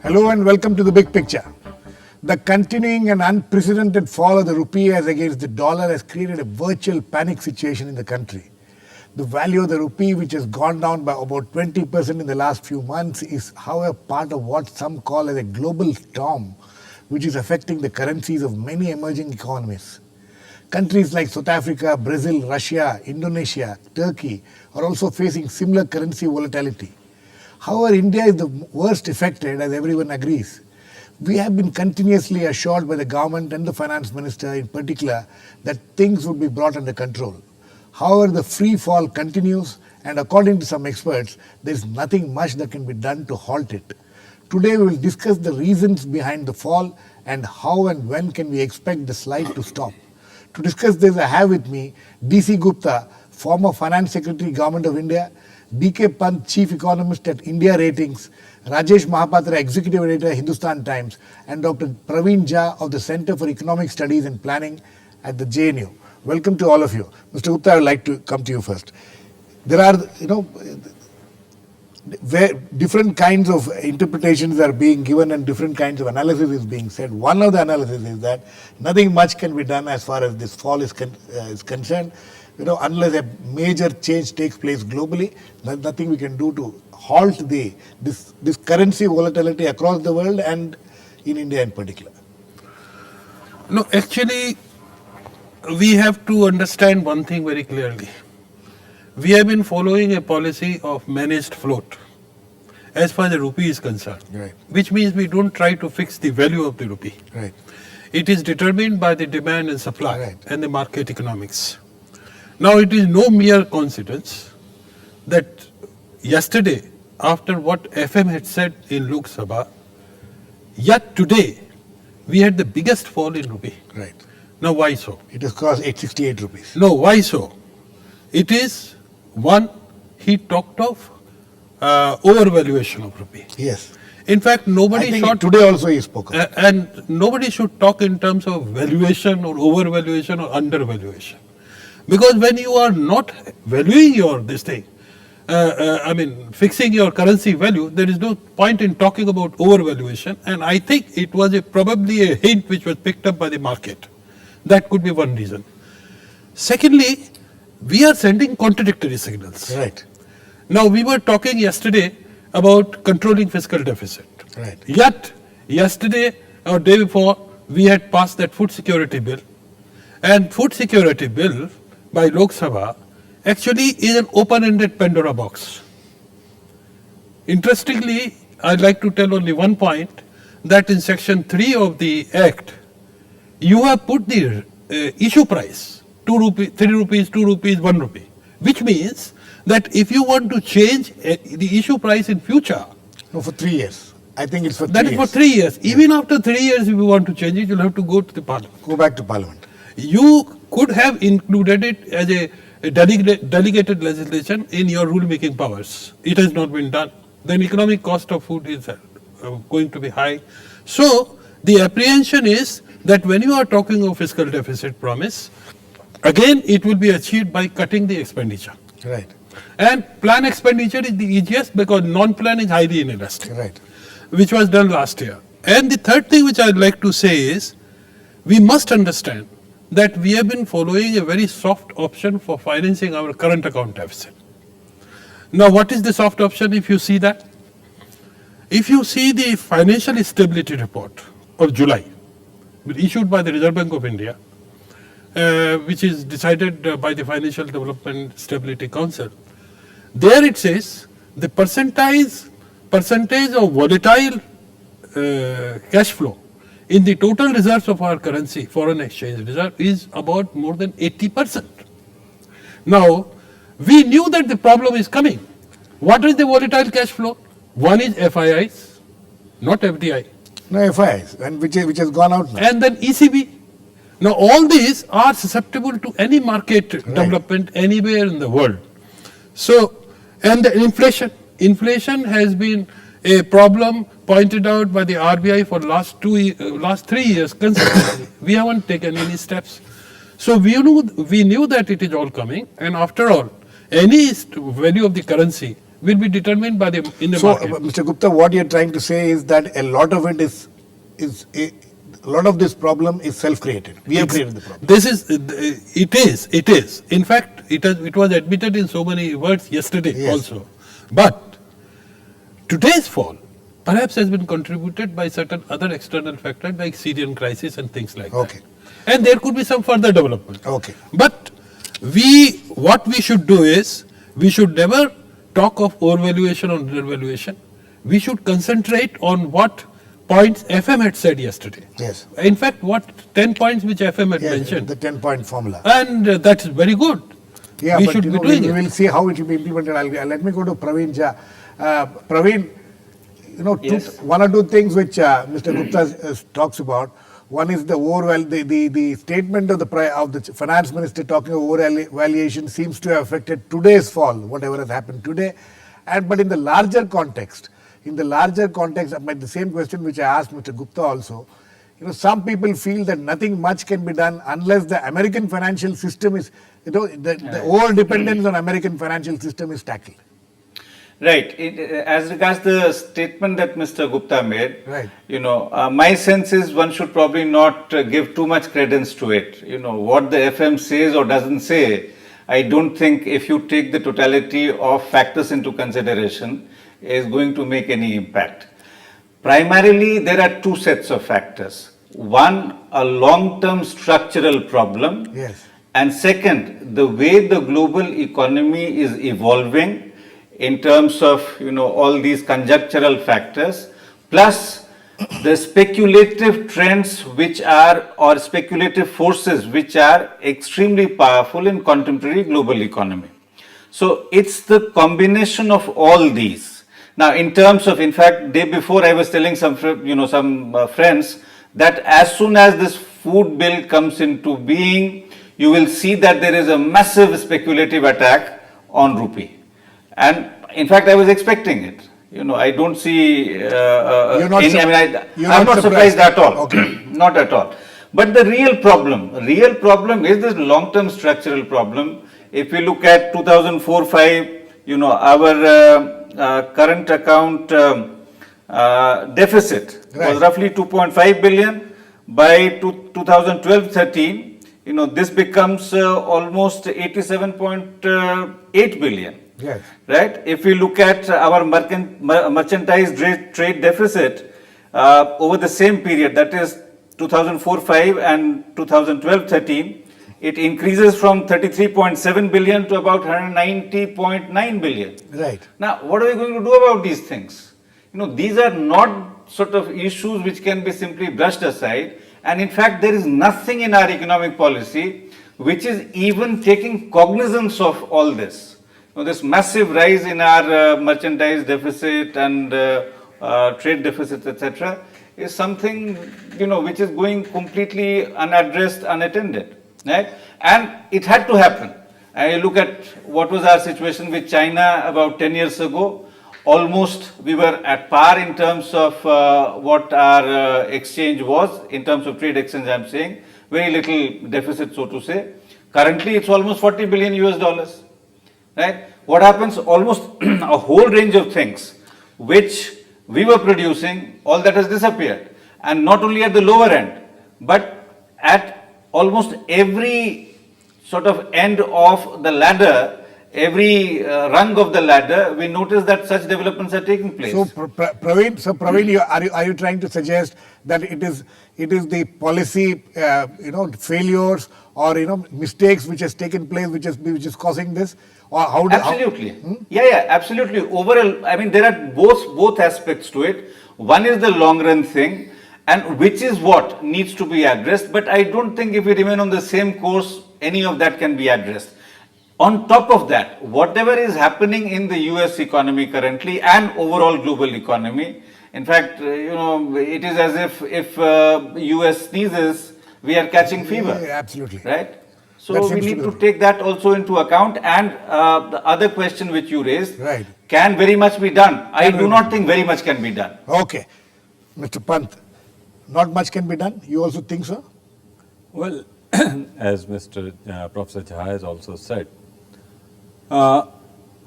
Hello and welcome to the big picture. The continuing and unprecedented fall of the rupee as against the dollar has created a virtual panic situation in the country. The value of the rupee, which has gone down by about 20% in the last few months, is however part of what some call as a global storm, which is affecting the currencies of many emerging economies. Countries like South Africa, Brazil, Russia, Indonesia, Turkey are also facing similar currency volatility. However, India is the worst affected, as everyone agrees. We have been continuously assured by the government and the finance minister in particular that things would be brought under control. However, the free fall continues, and according to some experts, there is nothing much that can be done to halt it. Today we will discuss the reasons behind the fall and how and when can we expect the slide to stop. To discuss this, I have with me DC Gupta, former Finance Secretary, Government of India, DK Pant, Chief Economist at India Ratings, Rajesh Mahapatra, Executive Editor, Hindustan Times, and Dr. Praveen of the Center for Economic Studies and Planning at the JNU. Welcome to all of you. Mr. Gupta, I would like to come to you first. There are, different kinds of interpretations are being given and different kinds of analysis is being said. One of the analysis is that nothing much can be done as far as this fall is concerned. Unless a major change takes place globally, there's nothing we can do to halt this currency volatility across the world and in India in particular. No, actually, we have to understand one thing very clearly. We have been following a policy of managed float as far as the rupee is concerned, right, which means we don't try to fix the value of the rupee. Right. It is determined by the demand and supply, right, and the market economics. Now, it is no mere coincidence that yesterday, after what FM had said in Lok Sabha, yet today we had the biggest fall in rupee. Right. Now, why so? It has cost 868 rupees. No, why so? It is, one, he talked of overvaluation of rupee. Yes. In fact, nobody should today also he spoke of and nobody should talk in terms of valuation or overvaluation or undervaluation. Because when you are not valuing your fixing your currency value, there is no point in talking about overvaluation. And I think it was probably a hint which was picked up by the market. That could be one reason. Secondly, we are sending contradictory signals. Right. Now, we were talking yesterday about controlling fiscal deficit. Right. Yet, yesterday or day before, we had passed that food security bill. And food security bill by Lok Sabha actually is an open-ended Pandora box. Interestingly, I'd like to tell only one point, that in section 3 of the Act, you have put the issue price, 2 rupees, 3 rupees, 2 rupees, 1 rupee, which means that if you want to change the issue price in future. No, for 3 years. I think it's for 3 years. That is for 3 years. Yeah. Even after 3 years, if you want to change it, you'll have to go to the parliament. Go back to parliament. You could have included it as a delegated legislation in your rule-making powers. It has not been done. Then economic cost of food is going to be high. So, the apprehension is that when you are talking of fiscal deficit promise, again it will be achieved by cutting the expenditure. Right. And plan expenditure is the easiest because non-plan is highly inelastic. Right. Which was done last year. And the third thing which I would like to say is, we must understand that we have been following a very soft option for financing our current account deficit. Now, what is the soft option if you see that? If you see the Financial Stability Report of July, issued by the Reserve Bank of India, which is decided by the Financial Development Stability Council, there it says the percentage of volatile cash flow in the total reserves of our currency, foreign exchange reserve, is about more than 80%. Now, we knew that the problem is coming. What is the volatile cash flow? One is FIIs, not FDI. No, FIIs, and which has gone out now. And then ECB. Now, all these are susceptible to any market development anywhere in the world. So, and the inflation. Inflation has been a problem pointed out by the RBI for last 3 years consistently. We haven't taken any steps. So we knew that it is all coming, and after all, any value of the currency will be determined by in the So, market. Mr. Gupta, what you're trying to say is that a lot of it is a lot of this problem is self-created. We have created the problem. This is, it is. In fact, it was admitted in so many words yesterday Yes. also. But today's fall perhaps has been contributed by certain other external factors like Syrian crisis and things like Okay. that. And there could be some further development. Okay. But what we should do is, we should never talk of overvaluation or undervaluation. We should concentrate on what points FM had said yesterday. Yes. In fact, what 10 points which FM had Yes, mentioned. the 10-point formula. And that's very good. Yeah, we but should you be know, doing we it. will see how it will be implemented. Let me go to Praveen Jha. Praveen, you know, Yes. one or two things which Mr. Gupta talks about. One is the the statement of the finance minister talking of overvaluation seems to have affected today's fall, whatever has happened today. But in the larger context, the same question which I asked Mr. Gupta also, you know, some people feel that nothing much can be done unless the American financial system is, you know, the over dependence on American financial system is tackled. Right. As regards the statement that Mr. Gupta made, Right. you know, my sense is one should probably not give too much credence to it. You know, what the FM says or doesn't say, I don't think if you take the totality of factors into consideration is going to make any impact. Primarily, there are two sets of factors. One, a long-term structural problem. Yes. And second, the way the global economy is evolving in terms of, you know, all these conjunctural factors, plus the speculative trends which are, or speculative forces which are extremely powerful in contemporary global economy. So it's the combination of all these. Now, in terms of, in fact, day before I was telling some friends that as soon as this food bill comes into being, you will see that there is a massive speculative attack on rupee. And in fact, I was expecting it. You know, I don't see You're not I'm not surprised at all. Okay. Not at all. But the real problem is this long-term structural problem. If we look at 2004-5, you know, our current account deficit was roughly 2.5 billion. By 2012-13, you know, this becomes almost 87.8 billion. Yes. Right? If we look at our merchandise trade deficit over the same period, that is 2004-5 and 2012-13, it increases from 33.7 billion to about 190.9 billion. Right. Now, what are we going to do about these things? You know, these are not sort of issues which can be simply brushed aside. And in fact, there is nothing in our economic policy which is even taking cognizance of all this. You know, this massive rise in our merchandise deficit and trade deficit, etc., is something, you know, which is going completely unaddressed, unattended, right? And it had to happen. I look at what was our situation with China about 10 years ago. Almost we were at par in terms of what our exchange was, in terms of trade exchange, I'm saying. Very little deficit, so to say. Currently, it's almost 40 billion US dollars. Right? What happens? Almost a whole range of things which we were producing, all that has disappeared. And not only at the lower end, but at almost every sort of end of the ladder, every rung of the ladder, we notice that such developments are taking place. So, Praveen, are you trying to suggest that it is the policy, failures or mistakes which has taken place, which is causing this, or how? Absolutely, yeah, absolutely. Overall, I mean, there are both aspects to it. One is the long run thing, and which is what needs to be addressed. But I don't think if we remain on the same course, any of that can be addressed. On top of that, whatever is happening in the US economy currently and overall global economy, in fact, it is as if US sneezes, we are catching fever. Yeah, absolutely. Right? So we need to take that also into account. And the other question which you raised, right, can very much be done? I do not think very much can be done. Okay. Mr. Pant, not much can be done? You also think so? Well, as Mr. Professor Jha has also said,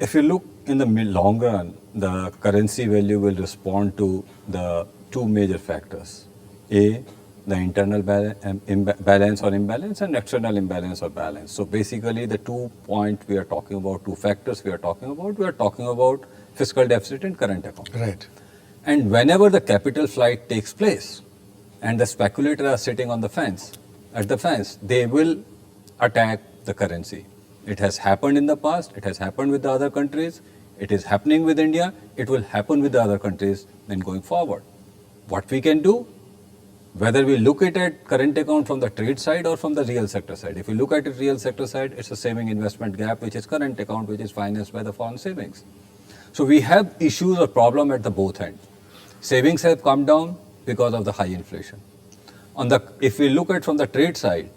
if you look in the long run, the currency value will respond to the two major factors. A, the internal balance or imbalance, and external imbalance or balance. So basically the 2 points we are talking about, 2 factors we are talking about fiscal deficit and current account. Right. And whenever the capital flight takes place and the speculators are sitting on the fence, at the fence, they will attack the currency. It has happened in the past, it has happened with the other countries, it is happening with India, it will happen with the other countries then going forward. What we can do, whether we look at it current account from the trade side or from the real sector side. If you look at it real sector side, it's a saving investment gap, which is current account, which is financed by the foreign savings. So we have issues or problem at the both ends. Savings have come down because of the high inflation. If we look at from the trade side,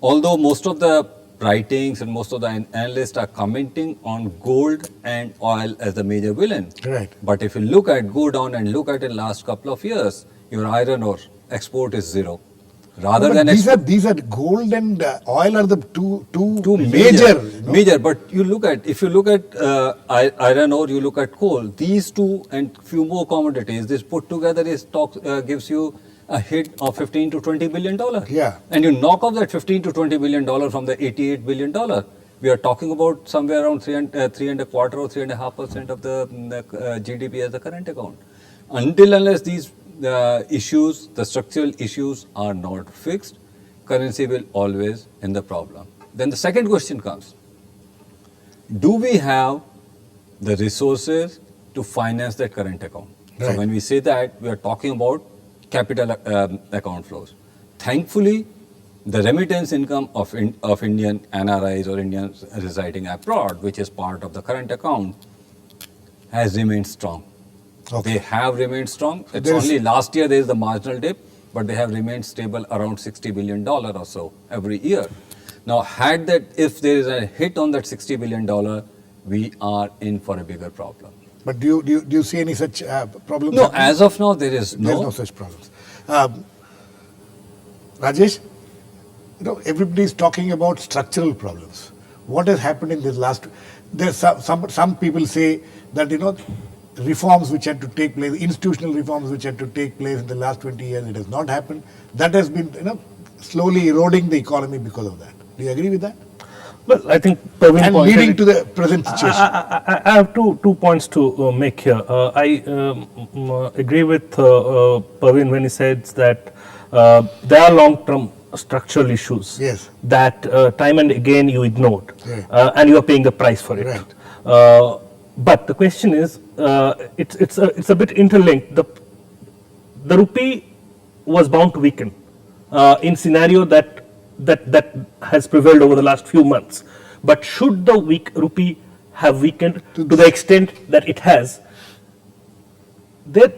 although most of the writings and most of the analysts are commenting on gold and oil as the major villain. Right. But if you go down and look at it last couple of years, your iron ore export is zero. Rather than these are gold and oil are the two major. you know? Major, but if you look at iron ore, you look at coal. These two and few more commodities, this put together gives you a hit of $15 to $20 billion. Yeah. And you knock off that $15 to $20 billion from the $88 billion. We are talking about somewhere around 3.25 or 3.5% of the GDP as the current account. Unless these issues, the structural issues are not fixed, currency will always end the problem. Then the second question comes, do we have the resources to finance that current account? Right. So when we say that, we are talking about capital account flows. Thankfully, the remittance income of Indian NRIs or Indians residing abroad, which is part of the current account, has remained strong. Okay. They have remained strong. It's only last year there is the marginal dip, but they have remained stable around $60 billion or so every year. Now, if there is a hit on that $60 billion, we are in for a bigger problem. But do you see any such problems? No, happening? as of now, there's no such problems. Rajesh, everybody is talking about structural problems. What has happened in this last? There's some people say that reforms which had to take place, institutional reforms which had to take place in the last 20 years, it has not happened. That has been slowly eroding the economy because of that. Do you agree with that? Well, I think Praveen and leading to the present situation. I have two points to make here. I agree with Praveen when he says that there are long-term structural issues that time and again you ignored, and you are paying the price for it. Right. But the question is, it's a bit interlinked. The rupee was bound to weaken in scenario that has prevailed over the last few months. But should the rupee have weakened to the extent that it has, there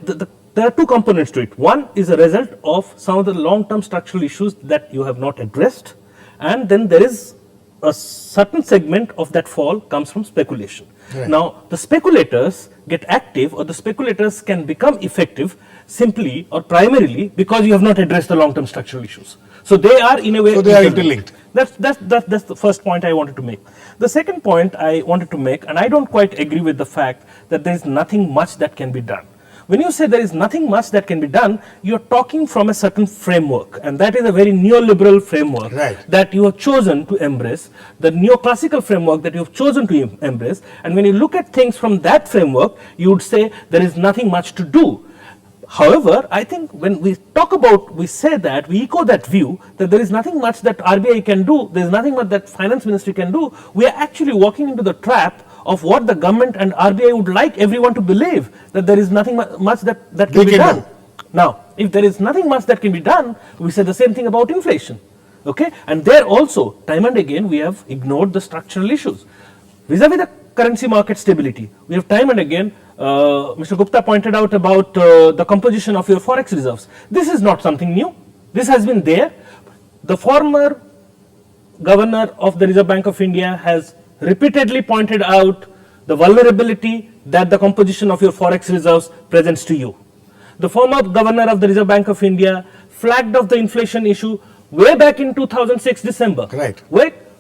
are two components to it. One is a result of some of the long-term structural issues that you have not addressed, and then there is a certain segment of that fall comes from speculation. Right. Now, the speculators get active, or the speculators can become effective simply or primarily because you have not addressed the long-term structural issues. So they are in a way interlinked. That's the first point I wanted to make. The second point I wanted to make, and I don't quite agree with the fact that there is nothing much that can be done. When you say there is nothing much that can be done, you're talking from a certain framework, and that is a very neoliberal framework that you have chosen to embrace, the neoclassical framework that you have chosen to embrace. And when you look at things from that framework, you would say there is nothing much to do. However, I think when we say that, we echo that view that there is nothing much that RBI can do, there is nothing much that finance ministry can do. We are actually walking into the trap of what the government and RBI would like everyone to believe, that there is nothing much that can be done. Now, if there is nothing much that can be done, we say the same thing about inflation. Okay? And there also, time and again, we have ignored the structural issues. Vis-a-vis the currency market stability, we have time and again, Mr. Gupta pointed out about the composition of your forex reserves. This is not something new. This has been there. The former governor of the Reserve Bank of India has repeatedly pointed out the vulnerability that the composition of your forex reserves presents to you. The former governor of the Reserve Bank of India flagged off the inflation issue way back in 2006 December. Right.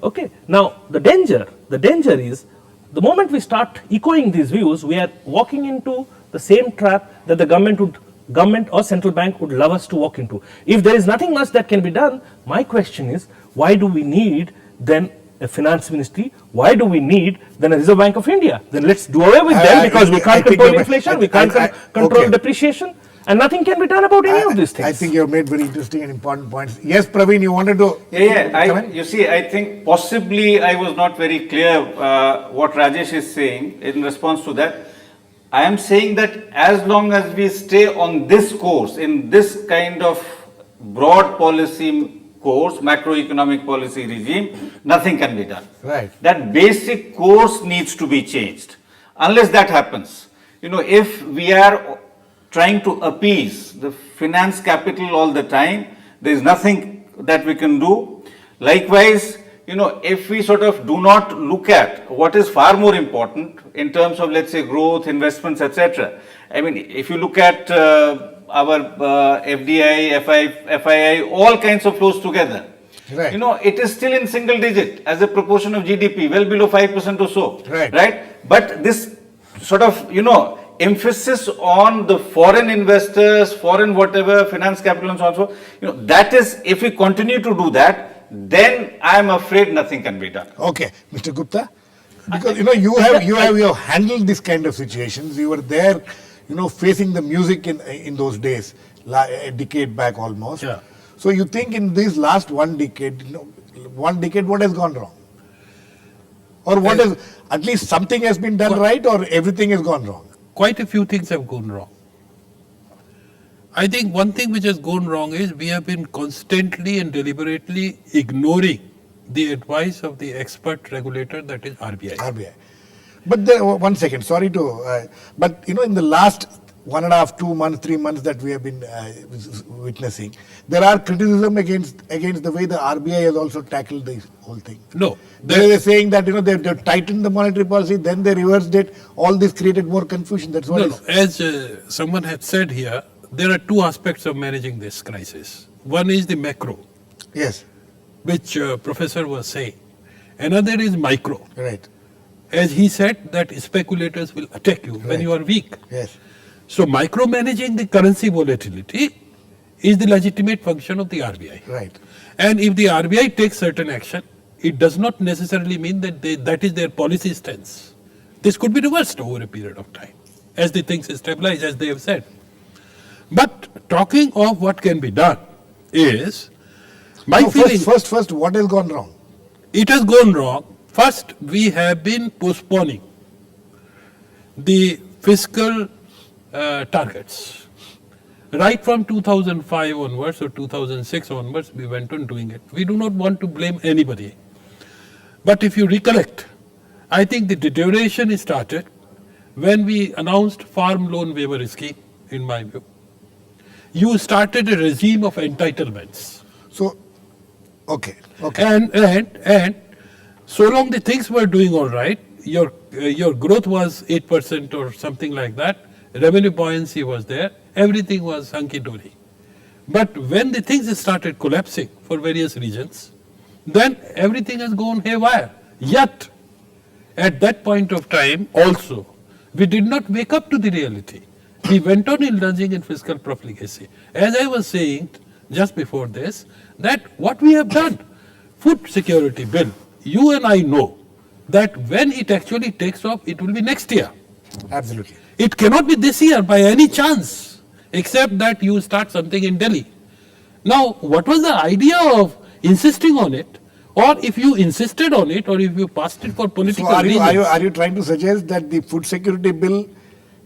Okay. Now the danger is The moment we start echoing these views, we are walking into the same trap that the government or central bank would love us to walk into. If there is nothing much that can be done, my question is, why do we need then a finance ministry? Why do we need then a Reserve Bank of India? Then let's do away with them, because we can't control inflation, we can't control depreciation, and nothing can be done about any of these things. I think you have made very interesting and important points. Yes, Praveen, you wanted to... You see, I think possibly I was not very clear what Rajesh is saying in response to that. I am saying that as long as we stay on this course, in this kind of broad policy course, macroeconomic policy regime, nothing can be done. Right. That basic course needs to be changed. Unless that happens, if we are trying to appease the finance capital all the time, there is nothing that we can do. Likewise, if we sort of do not look at what is far more important in terms of, let's say, growth, investments, etc. I mean, if you look at our FDI, FII, all kinds of flows together, right. It is still in single digit as a proportion of GDP, well below 5% or so. Right. But this sort of, emphasis on the foreign investors, foreign whatever, finance capital and so on, so, that is, if we continue to do that, then I am afraid nothing can be done. Okay, Mr. Gupta, because you have handled this kind of situations. You were there, facing the music in those days, a decade back almost. Yeah. So you think in this last one decade, what has gone wrong? Or what is, at least something has been done right, or everything has gone wrong? Quite a few things have gone wrong. I think one thing which has gone wrong is we have been constantly and deliberately ignoring the advice of the expert regulator, that is RBI. RBI. But there, 1 second, sorry to, but in the last 1.5, 2 months, 3 months that we have been witnessing, there are criticism against the way the RBI has also tackled this whole thing. No. They are saying that they've tightened the monetary policy, then they reversed it. All this created more confusion. That's what. No, as someone had said here, there are two aspects of managing this crisis. One is the macro, Yes. which professor was saying. Another is micro. Right. As he said, that speculators will attack you when Right. you are weak. Yes. So micromanaging the currency volatility is the legitimate function of the RBI. Right. And if the RBI takes certain action, it does not necessarily mean that that is their policy stance. This could be reversed over a period of time as the things stabilize, as they have said. But talking of what can be done is, my feeling... First, what has gone wrong? It has gone wrong. First, we have been postponing the fiscal targets. Right from 2005 onwards or 2006 onwards, we went on doing it. We do not want to blame anybody. But if you recollect, I think the deterioration started when we announced farm loan waiver scheme, in my view. You started a regime of entitlements. So, okay. And so long the things were doing all right, your growth was 8% or something like that, revenue buoyancy was there, everything was hunky-dory. But when the things started collapsing for various reasons, then everything has gone haywire. Yet, at that point of time also, we did not wake up to the reality. We went on indulging in fiscal profligacy. As I was saying just before this, that what we have done, food security bill, you and I know that when it actually takes off, it will be next year. Absolutely. It cannot be this year by any chance, except that you start something in Delhi. Now, what was the idea of insisting on it? Or if you insisted on it, or if you passed it for political reasons? Are you trying to suggest that the food security bill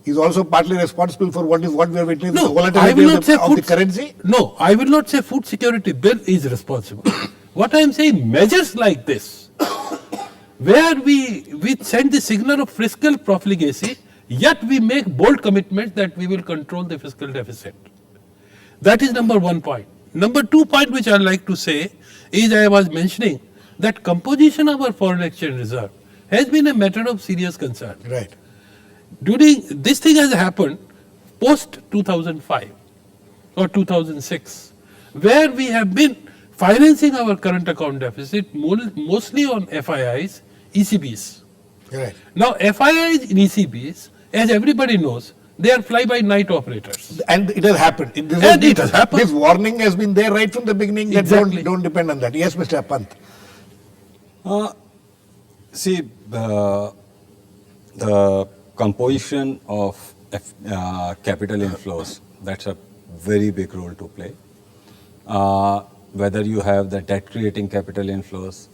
is also partly responsible for what we are witnessing, the volatility of the currency? No, I will not say food security bill is responsible. What I am saying, measures like this, where we send the signal of fiscal profligacy, yet we make bold commitments that we will control the fiscal deficit. That is number 1 point. Number 2 point which I would like to say is, I was mentioning that composition of our foreign exchange reserve has been a matter of serious concern. Right. During this thing has happened post 2005 or 2006, where we have been financing our current account deficit mostly on FIIs, ECBs. Right. Now, FIIs in ECBs, as everybody knows, they are fly-by-night operators. And it has happened. It has happened. This warning has been there right from the beginning that Exactly. don't depend on that. Yes, Mr. Pant. See, the composition of capital inflows, that's a very big role to play. Whether you have the debt-creating capital inflows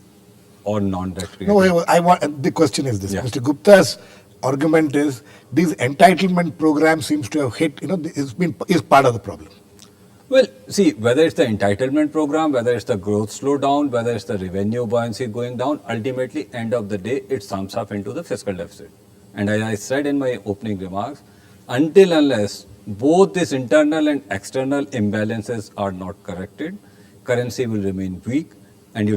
or non-debt creating. No, the question is this. Yeah. Mr. Gupta's argument is this entitlement program seems to have hit, is part of the problem. Well, see, whether it's the entitlement program, whether it's the growth slowdown, whether it's the revenue buoyancy going down, ultimately, end of the day, it sums up into the fiscal deficit. And as I said in my opening remarks, unless both these internal and external imbalances are not corrected, currency will remain weak. And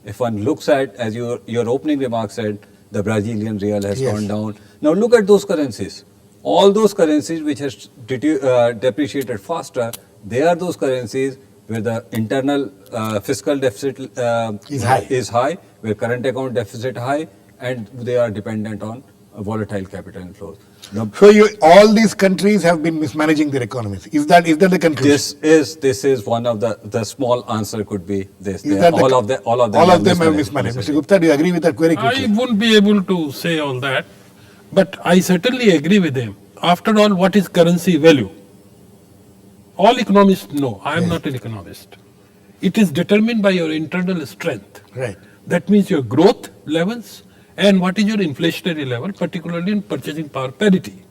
if one looks at, as your opening remark said, the Brazilian real has Yes. gone down. Now look at those currencies. All those currencies which has depreciated faster, they are those currencies where the internal fiscal deficit is high, where current account deficit high, and they are dependent on volatile capital inflows. Now, So all these countries have been mismanaging their economies. Is that the conclusion? this is one of the small answer could be this. Is that All of them have mismanaged. Mr. Gupta, do you agree with that query? I wouldn't be able to say all that, but I certainly agree with him. After all, what is currency value? All economists know. I am not an economist. It is determined by your internal strength. Right. That means your growth levels and what is your inflationary level, particularly in purchasing power parity.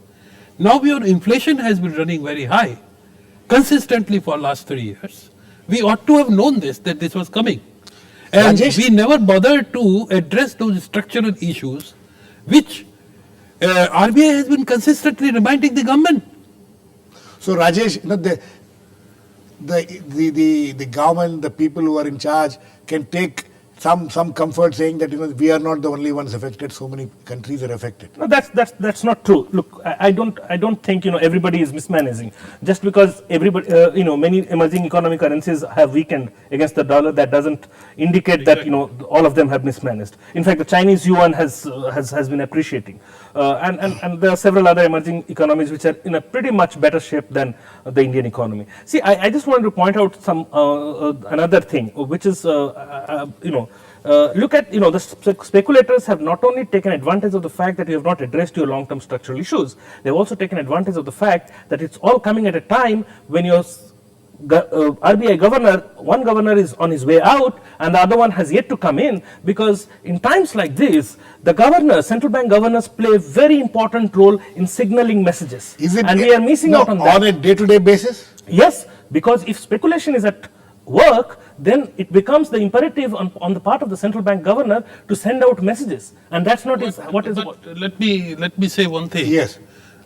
Now your inflation has been running very high consistently for last 3 years. We ought to have known that this was coming. And Rajesh? we never bothered to address those structural issues which RBI has been consistently reminding the government. So Rajesh, the government, the people who are in charge can take some comfort saying that we are not the only ones affected. So many countries are affected. No, that's not true. Look, I don't think everybody is mismanaging. Just because everybody many emerging economic currencies have weakened against the dollar, that doesn't indicate that all of them have mismanaged. In fact, the Chinese yuan has been appreciating, and there are several other emerging economies which are in a pretty much better shape than the Indian economy. See, I just wanted to point out some another thing, which is look at the speculators have not only taken advantage of the fact that you have not addressed your long-term structural issues, they have also taken advantage of the fact that it's all coming at a time when your RBI governor, one governor is on his way out and the other one has yet to come in, because in times like this, the central bank governors play a very important role in signaling messages. And we are missing out on that. On a day-to-day basis? Yes, because if speculation is at work, then it becomes the imperative on the part of the central bank governor to send out messages, and that's not what is. Let me say one thing. Yes.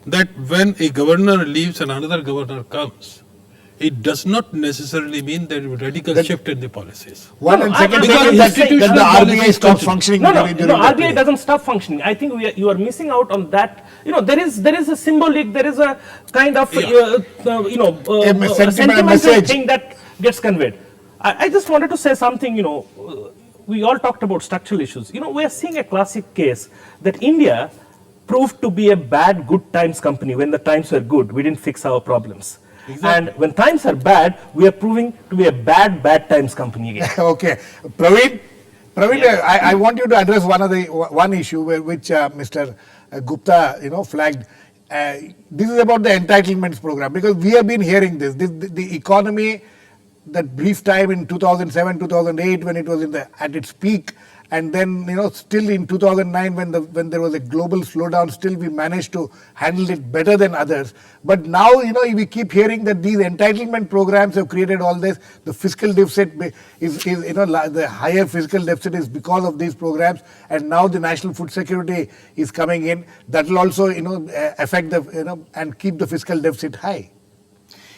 That when a governor leaves and another governor comes, it does not necessarily mean there is a radical shift in the policies. One and second because thing is that institutional the RBI policies stops continue. functioning. No, during that RBI period. doesn't stop functioning. I think you are missing out on that. There is a symbolic, there is a kind of sentimental message thing that gets conveyed. I just wanted to say something. We all talked about structural issues. We are seeing a classic case that India proved to be a bad good times company. When the times were good, we didn't fix our problems. Exactly. And when times are bad, we are proving to be a bad times company again. Okay. Praveen, yes. I want you to address one issue which Mr. Gupta flagged. This is about the entitlements program, because we have been hearing this. The economy, that brief time in 2007, 2008 when it was at its peak, and then still in 2009 when there was a global slowdown, still we managed to handle it better than others. But now we keep hearing that these entitlement programs have created all this. The fiscal deficit is the higher fiscal deficit is because of these programs, and now the national food security is coming in. That will also affect and keep the fiscal deficit high.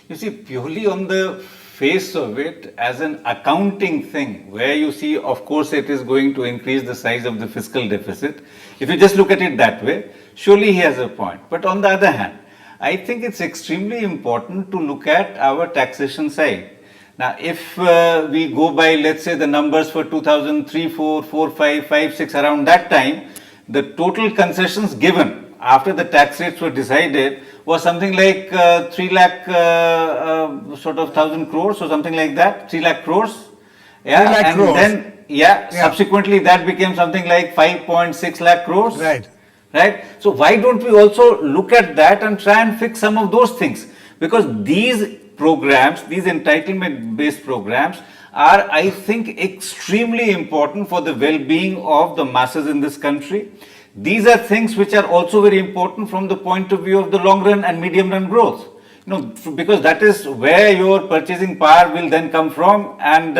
You see, purely on the face of it, as an accounting thing, where you see, of course, it is going to increase the size of the fiscal deficit. If you just look at it that way, surely he has a point. But on the other hand, I think it's extremely important to look at our taxation side. Now, if we go by, let's say, the numbers for 2003, 4, 4, 5, 5, 6, around that time, the total concessions given after the tax rates were decided was something like 3 lakh sort of 1,000 crores or something like that, 3 lakh crores. Yeah, 3 lakh and crores. then subsequently that became something like 5.6 lakh crores. Right. Right. So why don't we also look at that and try and fix some of those things? Because these programs, these entitlement-based programs, are, I think, extremely important for the well-being of the masses in this country. These are things which are also very important from the point of view of the long run and medium run growth. Because that is where your purchasing power will then come from, and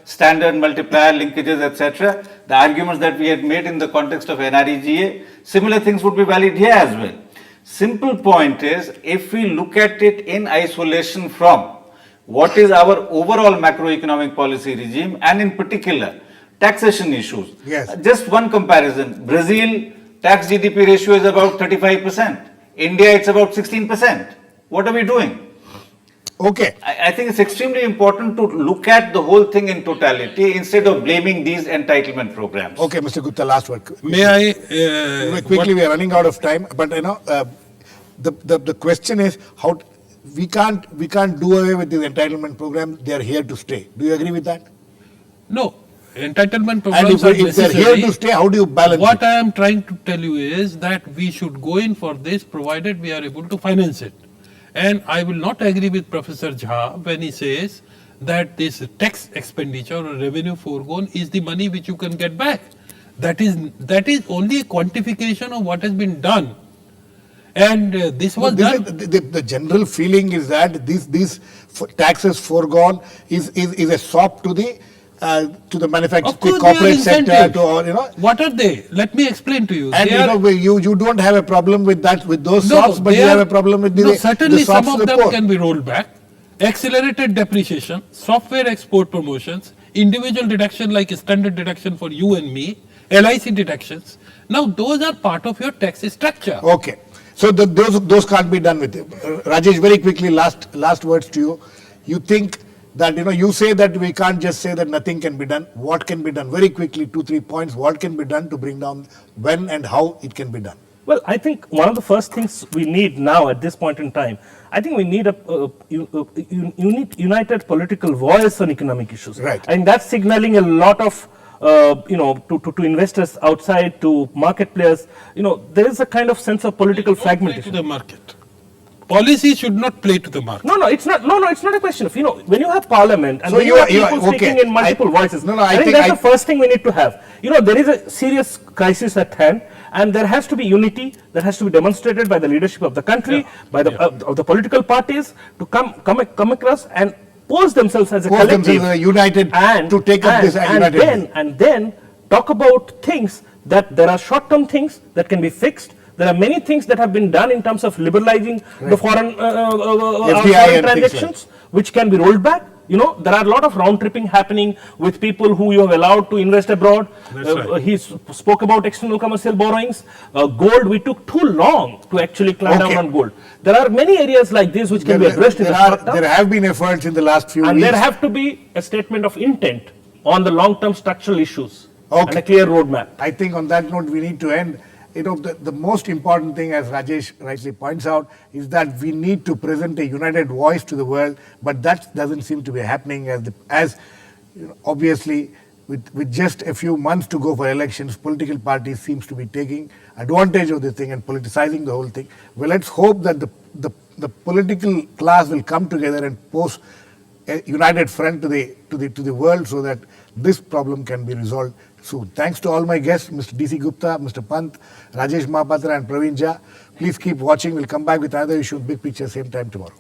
standard multiplier linkages, etc. The arguments that we had made in the context of NREGA, similar things would be valid here as well. Simple point is, if we look at it in isolation from what is our overall macroeconomic policy regime, and in particular taxation issues. Yes. Just one comparison. Brazil tax GDP ratio is about 35%. India, it's about 16%. What are we doing? Okay. I think it's extremely important to look at the whole thing in totality instead of blaming these entitlement programs. Okay, Mr. Gupta, last word. May I? Quickly, we are running out of time, but the question is how we can't do away with these entitlement programs. They are here to stay. Do you agree with that? No. Entitlement And programs are if they are necessary. here to stay, how do you balance What it? I am trying to tell you is that we should go in for this provided we are able to finance it. And I will not agree with Professor Jha when he says that this tax expenditure or revenue foregone is the money which you can get back. That is only a quantification of what has been done. And this was done. The general feeling is that these taxes foregone is a sop to the manufacturing, Of course, they are corporate sector, incentives. What are they? Let me explain to you. And They you don't have a problem with that, with those No, sops, but they you have are- a problem with no, the certainly sops some to of the them poor. can be rolled back. Accelerated depreciation, software export promotions, individual deduction like standard deduction for you and me, LIC deductions. Now those are part of your tax structure. Okay. So those can't be done with it. Rajesh, very quickly, last words to you. You think that, you say that we can't just say that nothing can be done. What can be done? Very quickly, 2-3 points. What can be done to bring down when and how it can be done? Well, I think one of the first things we need now at this point in time, I think we need a united political voice on economic issues. Right. And that's signaling a lot of, to investors outside, to market players. There is a kind of sense of political Play to fragmentation. the market. Policy should not play to the market. No, it's not. No, it's not a question of when you have parliament and So when you you have are- people okay. speaking in multiple voices. I think think that's the first thing we need to have. There is a serious crisis at hand, and there has to be unity that has to be demonstrated by the leadership of the country, by the of the political parties to come across and pose themselves as a Pose collective, themselves as united to take up this united and then talk about things that there are short-term things that can be fixed. There are many things that have been done in terms of liberalizing the foreign and transactions, which can be rolled back. There are a lot of round tripping happening with people who you have allowed to invest abroad. That's right. He spoke about external commercial borrowings. Gold, we took too long to actually climb down on gold. There are many areas like this which can be addressed in the short term. There have been efforts in the last few And weeks. there have to be a statement of intent on the long-term structural issues and Okay. a clear roadmap. I think on that note, we need to end. The most important thing, as Rajesh rightly points out, is that we need to present a united voice to the world, but that doesn't seem to be happening as obviously with just a few months to go for elections, political parties seems to be taking advantage of the thing and politicizing the whole thing. Well, let's hope that the political class will come together and pose a united front to the world so that this problem can be resolved soon. Thanks to all my guests, Mr. D.C. Gupta, Mr. Pant, Rajesh Mahapatra and Praveen Jha. Please keep watching. We'll come back with another issue of Big Picture same time tomorrow.